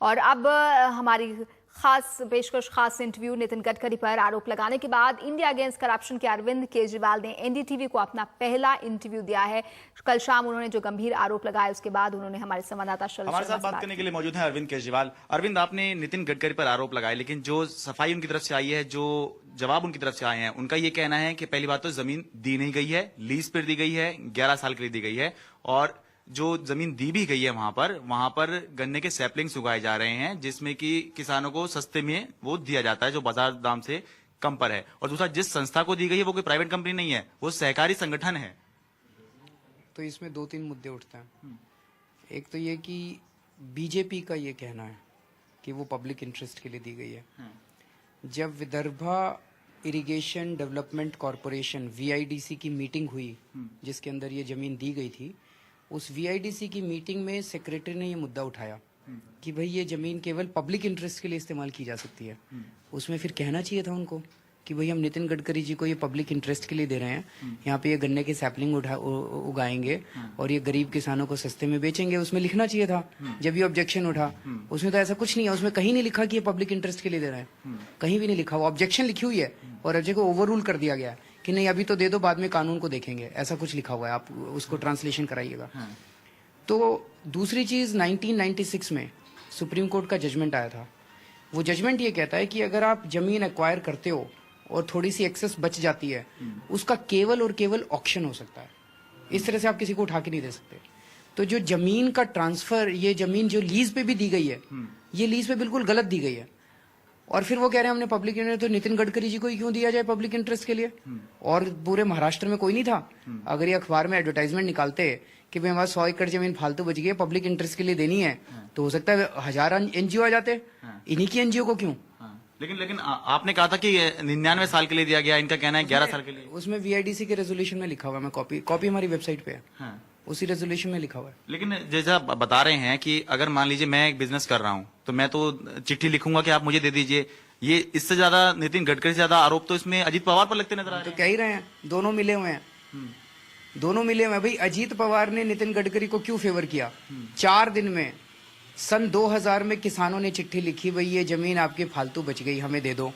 और अब हमारी खास पेशकश, खास इंटरव्यू नितिन गडकरी पर आरोप लगाने के बाद इंडिया अगेंस्ट करप्शन के अरविंद केजरीवाल ने एनडीटीवी को अपना पहला इंटरव्यू दिया है। कल शाम उन्होंने जो गंभीर आरोप लगाए उसके बाद उन्होंने हमारे संवाददाता हमारे साथ बात करने के लिए मौजूद हैं अरविंद केजरीवाल। अरविंद, आपने नितिन गडकरी पर आरोप लगाए, लेकिन जो सफाई उनकी तरफ से आई है, जो जवाब उनकी तरफ से आए हैं, उनका ये कहना है कि पहली बात तो जमीन दी नहीं गई है, लीज पर दी गई है, 11 साल के लिए दी गई है, और जो जमीन दी भी गई है वहां पर गन्ने के सैपलिंग्स उगाए जा रहे हैं, जिसमें कि किसानों को सस्ते में वो दिया जाता है जो बाजार दाम से कम पर है। और दूसरा, जिस संस्था को दी गई है वो कोई प्राइवेट कंपनी नहीं है, वो सहकारी संगठन है। तो इसमें 2-3 मुद्दे उठते हैं। एक तो ये कि बीजेपी का ये कहना है कि वो पब्लिक इंटरेस्ट के लिए दी गई है। जब Vidarbha irrigation development corporation VIDC की मीटिंग हुई जिसके अंदर ये जमीन दी गई थी, उस VIDC की मीटिंग में सेक्रेटरी ने ये मुद्दा उठाया कि भाई ये जमीन केवल पब्लिक इंटरेस्ट के लिए इस्तेमाल की जा सकती है। उसमें फिर कहना चाहिए था उनको कि भाई हम नितिन गडकरी जी को ये पब्लिक इंटरेस्ट के लिए दे रहे हैं, यहाँ पे ये गन्ने के सैपलिंग उगाएंगे और ये गरीब किसानों को सस्ते में बेचेंगे। उसमें लिखना चाहिए था जब ये ऑब्जेक्शन उठा। उसमें तो ऐसा कुछ नहीं है, उसमें कहीं नहीं लिखा कि ये पब्लिक इंटरेस्ट के लिए दे रहे हैं, कहीं भी नहीं लिखा। वो ऑब्जेक्शन लिखी हुई है और ऑब्जेक्शन को ओवर रूल कर दिया गया है कि नहीं अभी तो दे दो, बाद में कानून को देखेंगे, ऐसा कुछ लिखा हुआ है। आप उसको ट्रांसलेशन कराइएगा। तो दूसरी चीज, 1996 में सुप्रीम कोर्ट का जजमेंट आया था। वो जजमेंट ये कहता है कि अगर आप जमीन एक्वायर करते हो और थोड़ी सी एक्सेस बच जाती है, उसका केवल और केवल ऑक्शन हो सकता है। इस तरह से आप किसी को उठा के नहीं दे सकते। तो जो जमीन का ट्रांसफर, ये जमीन जो लीज पे भी दी गई है, ये लीज पे बिल्कुल गलत दी गई है। और फिर वो कह रहे हैं हमने पब्लिक इंटरेस्ट, तो नितिन गडकरी जी को ही क्यों दिया जाए पब्लिक इंटरेस्ट के लिए? और पूरे महाराष्ट्र में कोई नहीं था। अगर ये अखबार में एडवर्टाइजमेंट निकालते कि भाई हमारा 100 एकड़ जमीन फालतू बच गई है, पब्लिक इंटरेस्ट के लिए देनी है, तो हो सकता है 1000 NGO आ जाते। इन्हीं की NGO को क्यों? लेकिन आपने कहा था कि 99 साल के लिए दिया गया, इनका कहना है 11 साल के लिए। उसमें VIDC के रेजोल्यूशन में लिखा हुआ है, मैं कॉपी हमारी वेबसाइट पे है, उसी रेजोल्यूशन में लिखा हुआ है। लेकिन जैसा बता रहे हैं कि अगर मान लीजिए मैं एक बिजनेस कर रहा हूं, तो मैं तो चिट्ठी लिखूंगा कि आप मुझे दे दीजिए। ये इससे ज्यादा, नितिन गडकरी से ज्यादा आरोप तो इसमें अजीत पवार पर लगते नजर आ रहे हैं। तो कह ही रहे हैं, दोनों मिले हुए हैं, दोनों मिले हुए हैं। भाई अजीत पवार ने नितिन गडकरी को क्यों फेवर किया? 4 दिन में सन 2000 में किसानों ने चिट्ठी लिखी, भाई ये जमीन आपकी फालतू बच गई, हमें दे दो।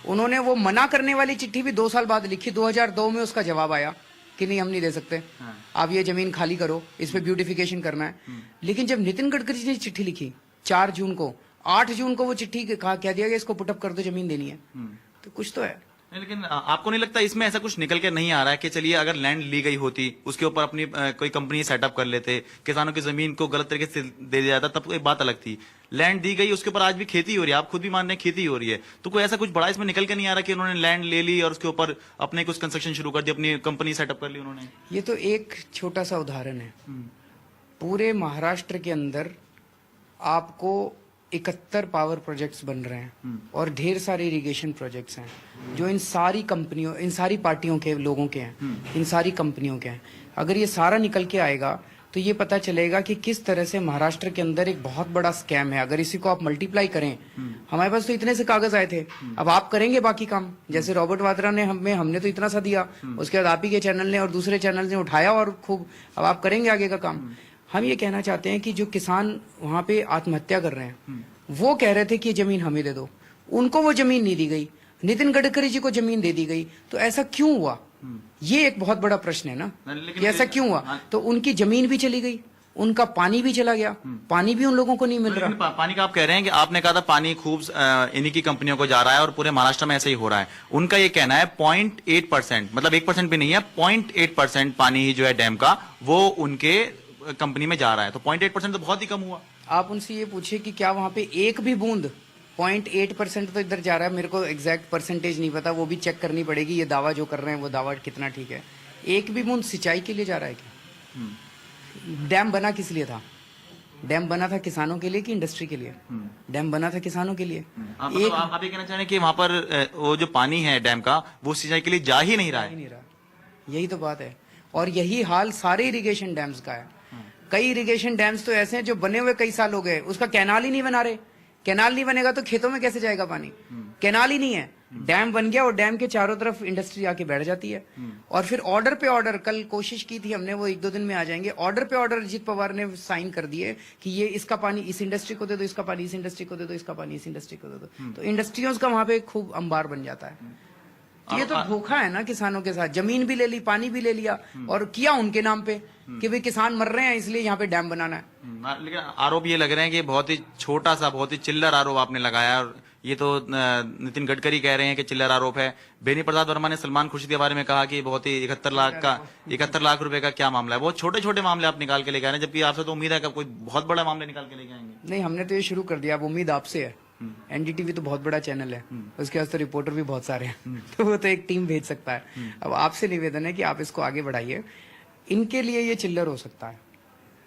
उन्होंने वो मना करने वाली चिट्ठी भी 2 साल बाद लिखी। 2002 में उसका जवाब आया कि नहीं हम नहीं दे सकते, आप ये जमीन खाली करो, इस पे ब्यूटिफिकेशन करना है। लेकिन जब नितिन गडकरी जी ने चिट्ठी लिखी 4 जून को, 8 जून को वो चिट्ठी कहा, क्या दिया गया, इसको पुटअप कर दो, जमीन देनी है। तो कुछ तो है। लेकिन आपको नहीं लगता इसमें ऐसा कुछ निकल के नहीं आ रहा है कि चलिए अगर लैंड ली गई होती, उसके ऊपर अपनी कोई कंपनी सेटअप कर लेते, किसानों की जमीन को गलत तरीके से दे दिया जाता, तब एक बात अलग थी। लैंड दी गई, उसके ऊपर आज भी खेती हो रही है, आप खुद भी मान रहे हैं खेती हो रही है। तो कोई ऐसा कुछ बड़ा इसमें निकल के नहीं आ रहा कि उन्होंने लैंड ले ली और उसके ऊपर अपने कुछ कंस्ट्रक्शन शुरू कर दी, अपनी कंपनी सेटअप कर ली उन्होंने? ये तो एक छोटा सा उदाहरण है। पूरे महाराष्ट्र के अंदर आपको 71 पावर प्रोजेक्ट्स बन रहे हैं और ढेर सारे इरिगेशन प्रोजेक्ट्स हैं जो इन सारी कंपनियों, इन सारी पार्टियों के लोगों के हैं, इन सारी कंपनियों के हैं। अगर ये सारा निकल के आएगा तो ये पता चलेगा कि किस तरह से महाराष्ट्र के अंदर एक बहुत बड़ा स्कैम है। अगर इसी को आप मल्टीप्लाई करें, हमारे पास तो इतने से कागज आए थे, अब आप करेंगे बाकी काम। जैसे रॉबर्ट वाड्रा ने हमने तो इतना सा दिया, उसके बाद आप ही के चैनल ने और दूसरे चैनल ने उठाया और खूब, अब आप करेंगे आगे का काम। हम ये कहना चाहते हैं कि जो किसान वहां पे आत्महत्या कर रहे हैं, वो कह रहे थे कि जमीन हमें दे दो, उनको वो जमीन नहीं दी गई, नितिन गडकरी जी को जमीन दे दी गई। तो ऐसा क्यों हुआ? ये एक बहुत बड़ा प्रश्न है ना, कि ऐसा क्यों हुआ? तो उनकी जमीन भी चली गई, उनका पानी भी चला गया, पानी भी उन लोगों को नहीं मिल रहा। पानी का आप कह रहे हैं कि आपने कहा था पानी खूब इन्हीं की कंपनियों को जा रहा है और पूरे महाराष्ट्र में ऐसा ही हो रहा है। उनका ये कहना है 0.8%, मतलब 1% भी नहीं है, 0.8% पानी ही जो है डैम का, वो उनके कंपनी में जा रहा है। तो 0.8% तो बहुत ही कम हुआ। आप उनसे ये पूछिए कि क्या वहां पे एक भी बूंद, 0.8% तो इधर जा रहा है, मेरे को एग्जैक्ट परसेंटेज नहीं पता, वो भी चेक करनी पड़ेगी। ये दावा जो कर रहे हैं वो दावा कितना ठीक है? एक भी बूंद सिंचाई के लिए जा रहा है क्या? डैम बना किस लिए था? डैम बना था किसानों के लिए कि इंडस्ट्री के लिए? डैम बना था किसानों के लिए। आप ये कहना चाह रहे हैं कि वहां पर वो जो पानी है डैम का, वो सिंचाई के लिए जा ही नहीं रहा है? यही तो बात है। और यही हाल सारे इरिगेशन डैम्स का है। कई इरिगेशन डैम्स तो ऐसे हैं जो बने हुए कई साल हो गए, उसका कैनाल ही नहीं बना रहे। कैनाल नहीं बनेगा तो खेतों में कैसे जाएगा पानी? कैनाल ही नहीं है, डैम बन गया और डैम के चारों तरफ इंडस्ट्री आके बैठ जाती है और फिर ऑर्डर पे ऑर्डर, कल कोशिश की थी हमने, वो 1-2 दिन में आ जाएंगे, ऑर्डर पे ऑर्डर अजित पवार ने साइन कर दिए कि ये इसका पानी इस इंडस्ट्री को दे दो, इसका पानी इस इंडस्ट्री को दे दो, इसका पानी इस इंडस्ट्री को दे दो। तो इंडस्ट्रियों का वहां पे खूब अंबार बन जाता है। तो ये तो धोखा है ना किसानों के साथ, जमीन भी ले ली, पानी भी ले लिया और किया उनके नाम पे कि भाई किसान मर रहे हैं इसलिए यहाँ पे डैम बनाना है। लेकिन आरोप ये लग रहे हैं कि बहुत ही छोटा सा, बहुत ही चिल्लर आरोप आपने लगाया, और ये तो नितिन गडकरी कह रहे हैं कि चिल्लर आरोप है। बेनी प्रसाद वर्मा ने सलमान खुर्शीद के बारे में कहा कि बहुत ही 71 लाख रुपए का क्या मामला है। बहुत छोटे छोटे मामले आप निकाल के लेके आ रहे हैं, जबकि आपसे तो उम्मीद है कि कोई बहुत बड़ा मामले निकाल के लेके आएंगे। नहीं, हमने तो ये शुरू कर दिया, अब उम्मीद आपसे है। एनडीटीवी तो बहुत बड़ा चैनल है, उसके पास तो रिपोर्टर भी बहुत सारे हैं, तो वो तो एक टीम भेज सकता है। अब आपसे निवेदन है कि आप इसको आगे बढ़ाइए। इनके लिए ये चिल्लर हो सकता है,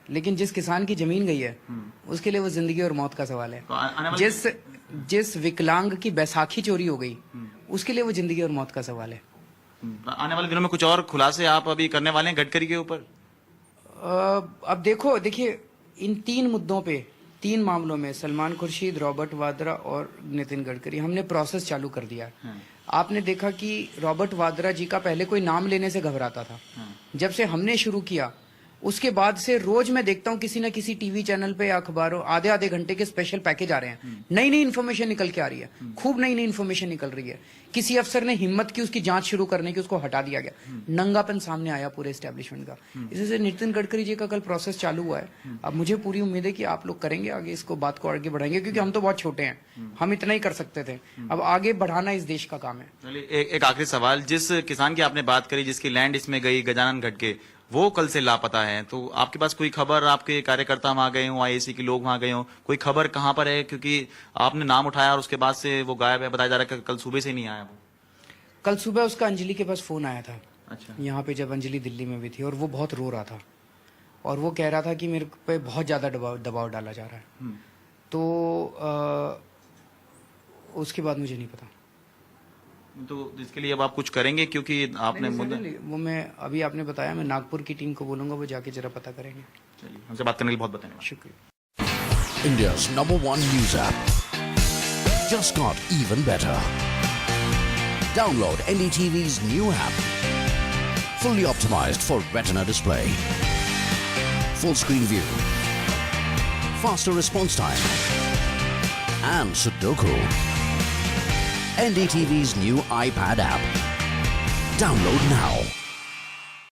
लेकिन जिस किसान की जमीन गई है उसके लिए वो जिंदगी और मौत का सवाल है। तो जिस विकलांग की बैसाखी चोरी हो गई उसके लिए वो जिंदगी और मौत का सवाल है। आने वाले दिनों में कुछ और खुलासे आप अभी करने वाले हैं गडकरी के ऊपर? अब देखिए इन 3 मुद्दों पे, 3 मामलों में, सलमान खुर्शीद, रॉबर्ट वाड्रा और नितिन गडकरी, हमने प्रोसेस चालू कर दिया है। आपने देखा कि रॉबर्ट वाड्रा जी का पहले कोई नाम लेने से घबराता था। जब से हमने शुरू किया उसके बाद से रोज मैं देखता हूँ किसी न किसी टीवी चैनल पे या अखबारों आधे घंटे के स्पेशल पैकेज आ रहे हैं। नई नई इन्फॉर्मेशन निकल के आ रही है, खूब नई नई इन्फॉर्मेशन निकल रही है। किसी अफसर ने हिम्मत की उसकी जांच शुरू करने की, उसको हटा दिया गया। नंगापन सामने आया पूरे एस्टेब्लिशमेंट का। इससे नितिन गडकरी जी का कल प्रोसेस चालू हुआ है। अब मुझे पूरी उम्मीद है कि आप लोग करेंगे आगे, इसको बात को आगे बढ़ाएंगे, क्योंकि हम तो बहुत छोटे हैं, हम इतना ही कर सकते थे। अब आगे बढ़ाना इस देश का काम है। चलिए एक आखिरी सवाल, जिस किसान की आपने बात करी जिसकी लैंड इसमें गई, गजानन घटके, वो कल से लापता है, तो आपके पास कोई खबर, आपके कार्यकर्ता वहां गए हों, आईएसी के लोग वहां गए हों, कोई खबर कहां पर है? क्योंकि आपने नाम उठाया और उसके बाद से वो गायब है, बताया जा रहा है कि कल सुबह से ही नहीं आया वो। कल सुबह उसका अंजलि के पास फोन आया था। अच्छा। यहाँ पे जब अंजलि दिल्ली में भी थी और वो बहुत रो रहा था और वो कह रहा था कि मेरे पे बहुत ज्यादा दबाव डाला जा रहा है। तो उसके बाद मुझे नहीं पता। तो इसके लिए अब आप कुछ करेंगे? क्योंकि आपने मुद्दा, वो मैं अभी आपने बताया, मैं नागपुर की टीम को बोलूंगा, वो जाके जरा पता करेंगे। चलिए, हमसे बात करने के लिए बहुत धन्यवाद। शुक्रिया। India's #1 news app just got even better. Download NDTV's new app. Fully optimized for retina display. Full screen view. Faster response time. And Sudoku. NDTV's new iPad app. Download now.